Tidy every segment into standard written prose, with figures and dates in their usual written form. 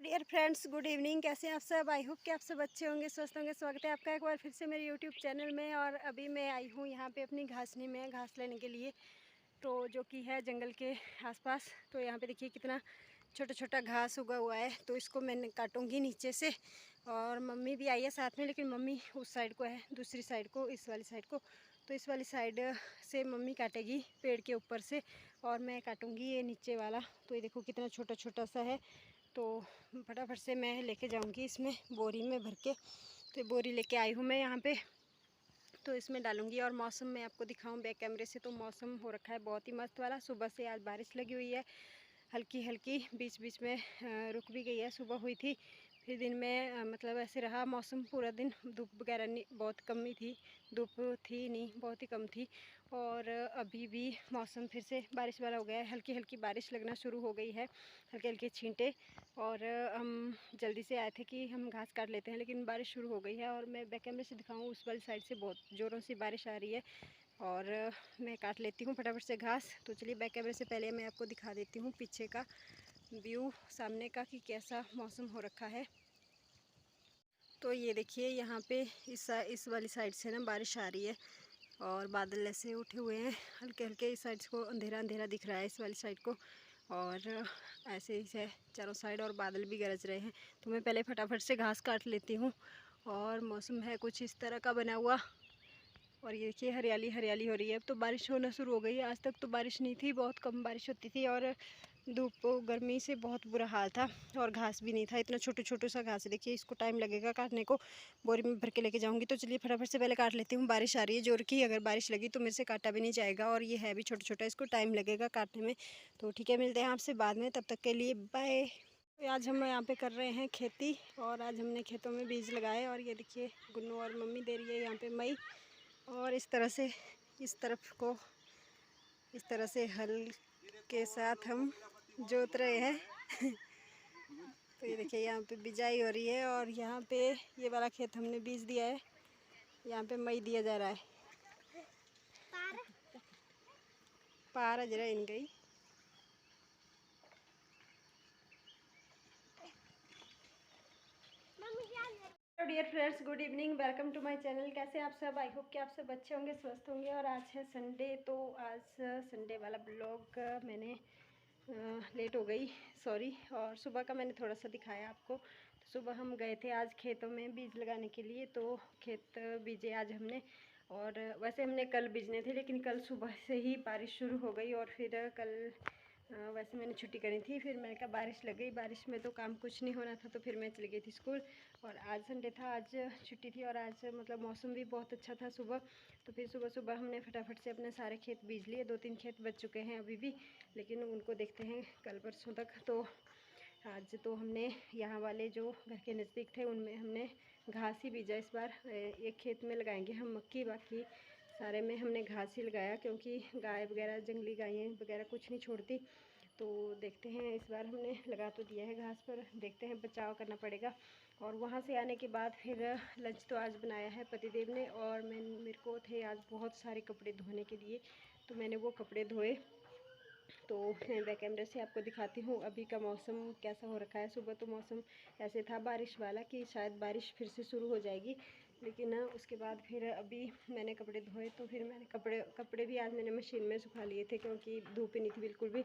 Dear friends, good evening. कैसे हैं आप सब? आई होप कि आप सब अच्छे होंगे, स्वस्थ होंगे। स्वागत है आपका एक बार फिर से मेरे यूट्यूब चैनल में। और अभी मैं आई हूँ यहाँ पे अपनी घासनी में घास लेने के लिए, तो जो कि है जंगल के आसपास। तो यहाँ पे देखिए कितना छोटा छोटा घास उगा हुआ है, तो इसको मैं काटूंगी नीचे से। और मम्मी भी आई है साथ में, लेकिन मम्मी उस साइड को है, दूसरी साइड को, इस वाली साइड को। तो इस वाली साइड से मम्मी काटेगी पेड़ के ऊपर से, और मैं काटूंगी ये नीचे वाला। तो ये देखो कितना छोटा छोटा सा है। तो फटाफट से मैं लेके जाऊंगी इसमें बोरी में भर के। तो बोरी लेके आई हूँ मैं यहाँ पे, तो इसमें डालूंगी। और मौसम मैं आपको दिखाऊं बैक कैमरे से, तो मौसम हो रखा है बहुत ही मस्त वाला। सुबह से आज बारिश लगी हुई है, हल्की हल्की, बीच बीच में रुक भी गई है। सुबह हुई थी, फिर दिन में मतलब ऐसे रहा मौसम पूरा दिन। धूप वगैरह नहीं, बहुत कम ही थी, धूप थी नहीं, बहुत ही कम थी। और अभी भी मौसम फिर से बारिश वाला हो गया है, हल्की हल्की बारिश लगना शुरू हो गई है, हल्के हल्के छींटे। और हम जल्दी से आए थे कि हम घास काट लेते हैं, लेकिन बारिश शुरू हो गई है। और मैं बैक कैमरे से दिखाऊँ, उस वाली साइड से बहुत ज़ोरों से बारिश आ रही है। और मैं काट लेती हूँ फटाफट से घास। तो चलिए बैक कैमरे से पहले मैं आपको दिखा देती हूँ पीछे का व्यू, सामने का, कि कैसा मौसम हो रखा है। तो ये देखिए यहाँ पे इस वाली साइड से ना बारिश आ रही है, और बादल ऐसे उठे हुए हैं हल्के हल्के। इस साइड को अंधेरा अंधेरा दिख रहा है, इस वाली साइड को। और ऐसे ही है चारों साइड, और बादल भी गरज रहे हैं। तो मैं पहले फटाफट से घास काट लेती हूँ। और मौसम है कुछ इस तरह का बना हुआ। और ये देखिए हरियाली हरियाली हो रही है। अब तो बारिश होना शुरू हो गई है, आज तक तो बारिश नहीं थी, बहुत कम बारिश होती थी। और धूप गर्मी से बहुत बुरा हाल था, और घास भी नहीं था। इतना छोटे छोटे सा घास है, देखिए इसको टाइम लगेगा काटने को। बोरी में भर के लेके जाऊंगी। तो चलिए फटाफट से पहले काट लेती हूँ। बारिश आ रही है जोर की, अगर बारिश लगी तो मेरे से काटा भी नहीं जाएगा, और ये है भी छोटा छोटा, इसको टाइम लगेगा काटने में। तो ठीक है, मिलते हैं आपसे बाद में, तब तक के लिए बाय। आज हम यहाँ पे कर रहे हैं खेती, और आज हमने खेतों में बीज लगाए। और ये देखिए गुन्नू और मम्मी दे रही है यहाँ पे मई। और इस तरह से इस तरफ को इस तरह से हल के साथ हम जोत रहे हैं। तो ये देखिए यहाँ पे बिजाई हो रही है, और यहाँ पे ये वाला खेत हमने बीज दिया है, यहाँ पे मई दिया जा रहा है। पार जरा इन गई। Hello dear friends, good evening, welcome to my channel. कैसे आप सब? आई होप कि आप सब अच्छे होंगे, स्वस्थ होंगे। और आज है संडे, तो आज संडे वाला ब्लॉग मैंने लेट हो गई, सॉरी। और सुबह का मैंने थोड़ा सा दिखाया आपको। तो सुबह हम गए थे आज खेतों में बीज लगाने के लिए, तो खेत बीजे आज हमने। और वैसे हमने कल बीजने थे, लेकिन कल सुबह से ही बारिश शुरू हो गई। और फिर कल वैसे मैंने छुट्टी करी थी, फिर मैंने कहा बारिश लग गई, बारिश में तो काम कुछ नहीं होना था, तो फिर मैं चली गई थी स्कूल। और आज संडे था, आज छुट्टी थी। और आज मतलब मौसम भी बहुत अच्छा था सुबह। तो फिर सुबह सुबह हमने फटाफट से अपने सारे खेत बीज लिए। 2-3 खेत बच चुके हैं अभी भी, लेकिन उनको देखते हैं कल परसों तक। तो आज तो हमने यहाँ वाले जो घर के नज़दीक थे, उनमें हमने घास ही बीजा इस बार। एक खेत में लगाएंगे हम मक्की, बाकी सारे में हमने घास ही लगाया, क्योंकि गाय वगैरह, जंगली गायें वगैरह कुछ नहीं छोड़ती। तो देखते हैं, इस बार हमने लगा तो दिया है घास, पर देखते हैं, बचाव करना पड़ेगा। और वहाँ से आने के बाद फिर लंच तो आज बनाया है पतिदेव ने। और मेरे को थे आज बहुत सारे कपड़े धोने के लिए, तो मैंने वो कपड़े धोए। तो मैं बैक कैमरे से आपको दिखाती हूँ अभी का मौसम कैसा हो रखा है। सुबह तो मौसम ऐसे था बारिश वाला कि शायद बारिश फिर से शुरू हो जाएगी, लेकिन उसके बाद फिर अभी मैंने कपड़े धोए। तो फिर मैंने कपड़े भी आज मैंने मशीन में सुखा लिए थे, क्योंकि धूप ही नहीं थी बिल्कुल भी।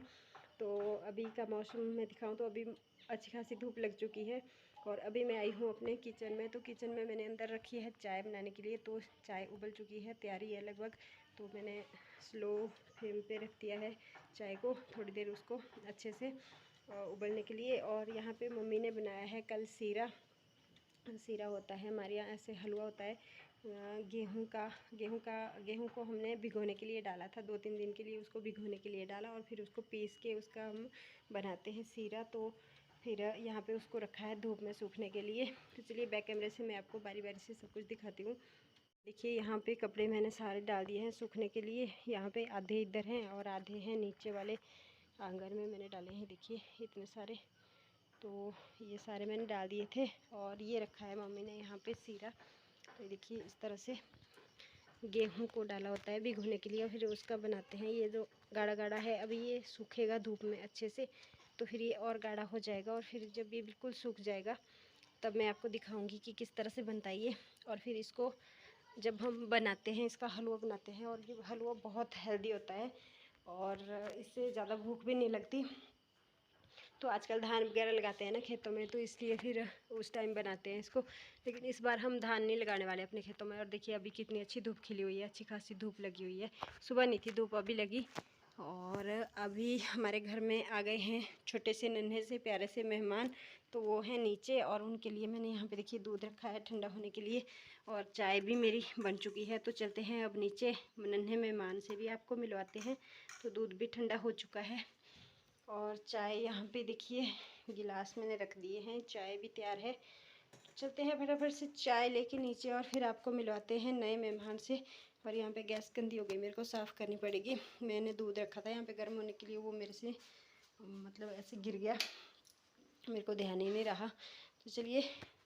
तो अभी का मौसम मैं दिखाऊँ तो अभी अच्छी खासी धूप लग चुकी है। और अभी मैं आई हूँ अपने किचन में। तो किचन में मैंने अंदर रखी है चाय बनाने के लिए, तो चाय उबल चुकी है, तैयारी है लगभग। तो मैंने स्लो फ्लेम पे रख दिया है चाय को, थोड़ी देर उसको अच्छे से उबलने के लिए। और यहाँ पे मम्मी ने बनाया है कल सीरा। सीरा होता है हमारे यहाँ, ऐसे हलवा होता है गेहूँ को हमने भिगोने के लिए डाला था, 2-3 दिन के लिए उसको भिगोने के लिए डाला, और फिर उसको पीस के उसका हम बनाते हैं सीरा। तो फिर यहाँ पे उसको रखा है धूप में सूखने के लिए। तो चलिए बैक कैमरे से मैं आपको बारी बारी से सब कुछ दिखाती हूँ। देखिए यहाँ पे कपड़े मैंने सारे डाल दिए हैं सूखने के लिए। यहाँ पे आधे इधर हैं और आधे हैं नीचे वाले आंगन में मैंने डाले हैं, देखिए इतने सारे। तो ये सारे मैंने डाल दिए थे। और ये रखा है मम्मी ने यहाँ पे सीरा। तो देखिए इस तरह से गेहूं को डाला होता है भिगोने के लिए, और फिर उसका बनाते हैं। ये जो गाढ़ा गाढ़ा है, अभी ये सूखेगा धूप में अच्छे से, तो फिर ये और गाढ़ा हो जाएगा, और फिर जब ये बिल्कुल सूख जाएगा तब मैं आपको दिखाऊंगी कि किस तरह से बनता है ये। और फिर इसको जब हम बनाते हैं, इसका हलवा बनाते हैं, और ये हलवा बहुत हेल्दी होता है और इससे ज़्यादा भूख भी नहीं लगती। तो आजकल धान वगैरह लगाते हैं ना खेतों में, तो इसलिए फिर उस टाइम बनाते हैं इसको। लेकिन इस बार हम धान नहीं लगाने वाले अपने खेतों में। और देखिए अभी कितनी अच्छी धूप खिली हुई है, अच्छी खासी धूप लगी हुई है। सुबह नहीं थी धूप, अभी लगी। और अभी हमारे घर में आ गए हैं छोटे से नन्हे से प्यारे से मेहमान, तो वो हैं नीचे। और उनके लिए मैंने यहाँ पे देखिए दूध रखा है ठंडा होने के लिए, और चाय भी मेरी बन चुकी है। तो चलते हैं अब नीचे, नन्हे मेहमान से भी आपको मिलवाते हैं। तो दूध भी ठंडा हो चुका है, और चाय यहाँ पे देखिए गिलास मैंने रख दिए हैं, चाय भी तैयार है। चलते हैं फटाफट से चाय लेके नीचे, और फिर आपको मिलवाते हैं नए मेहमान से। और यहाँ पे गैस गंदी हो गई, मेरे को साफ़ करनी पड़ेगी। मैंने दूध रखा था यहाँ पे गर्म होने के लिए, वो मेरे से मतलब ऐसे गिर गया, मेरे को ध्यान ही नहीं रहा। तो चलिए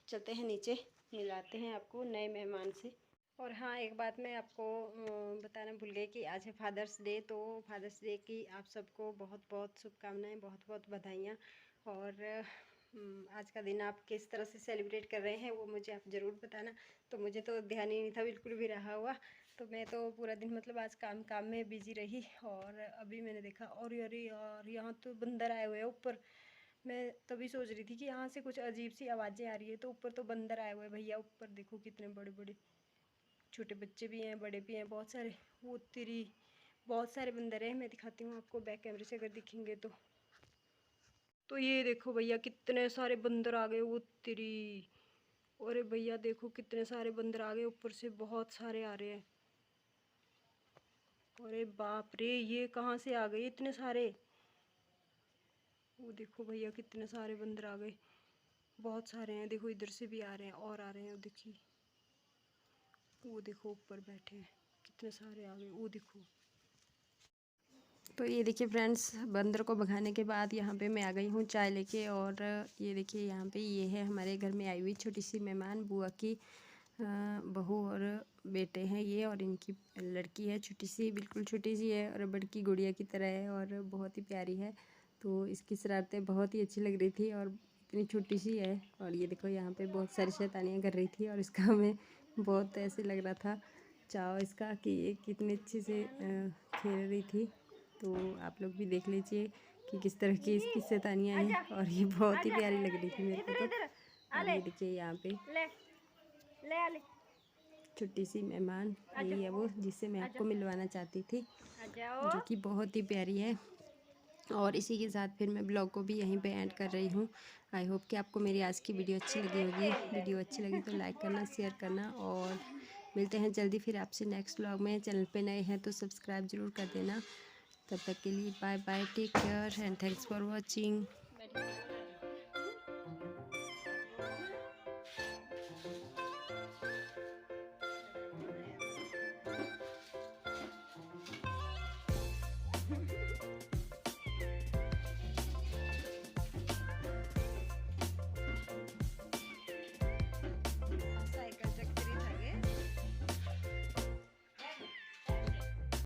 चलते हैं नीचे, मिलाते हैं आपको नए मेहमान से। और हाँ, एक बात मैं आपको बताना भूल गई कि आज है फादर्स डे। तो फादर्स डे की आप सबको बहुत बहुत शुभकामनाएं, बहुत बहुत बधाइयाँ। और आज का दिन आप किस तरह से सेलिब्रेट कर रहे हैं वो मुझे आप ज़रूर बताना। तो मुझे तो ध्यान ही नहीं था बिल्कुल भी रहा हुआ, तो मैं तो पूरा दिन मतलब आज काम में बिजी रही। और अभी मैंने देखा, और अरे यार यहाँ तो बंदर आए हुए हैं ऊपर। मैं तभी सोच रही थी कि यहाँ से कुछ अजीब सी आवाज़ें आ रही है, तो ऊपर तो बंदर आए हुए हैं भैया। ऊपर देखो कितने बड़े बड़े, छोटे बच्चे भी हैं बड़े भी हैं, बहुत सारे। वो तेरी, बहुत सारे बंदर हैं। मैं दिखाती हूँ आपको बैक कैमरे से अगर दिखेंगे तो ये देखो भैया कितने सारे बंदर आ गए। वो तेरी, अरे भैया देखो कितने सारे बंदर आ गए, ऊपर से बहुत सारे आ रहे हैं। अरे बाप रे, ये कहाँ से आ गए इतने सारे। वो देखो भैया कितने सारे बंदर आ गए, बहुत सारे हैं। देखो इधर से भी आ रहे हैं और आ रहे हैं। देखिए वो देखो ऊपर बैठे हैं, कितने सारे आ गए। वो देखो, तो ये देखिए फ्रेंड्स, बंदर को भगाने के बाद यहाँ पे मैं आ गई हूँ चाय लेके। और ये देखिए यहाँ पे ये है हमारे घर में आई हुई छोटी सी मेहमान, बुआ की बहू और बेटे हैं ये। और इनकी लड़की है छोटी सी, बिल्कुल छोटी सी है, और बड़की गुड़िया की तरह है, और बहुत ही प्यारी है। तो इसकी शरारतें बहुत ही अच्छी लग रही थी, और इतनी छोटी सी है। और ये देखो यहाँ पे बहुत सारी शैतानियाँ कर रही थी, और इसका हमें बहुत ऐसे लग रहा था चाव इसका कि ये कितनी अच्छे से खेल रही थी। तो आप लोग भी देख लीजिए कि किस तरह की इसकी शैतानियाँ हैं, और ये बहुत ही प्यारी लग रही थी मेरे को तो। और ये देखिए यहाँ पे छोटी सी मेहमान, यही है वो जिससे मैं आपको मिलवाना चाहती थी, जो कि बहुत ही प्यारी है। और इसी के साथ फिर मैं ब्लॉग को भी यहीं पे एंड कर रही हूँ। आई होप कि आपको मेरी आज की वीडियो अच्छी लगी होगी। वीडियो अच्छी लगी तो लाइक करना, शेयर करना, और मिलते हैं जल्दी फिर आपसे नेक्स्ट ब्लॉग में। चैनल पे नए हैं तो सब्सक्राइब ज़रूर कर देना। तब तक के लिए bye bye, take care and thanks for watching.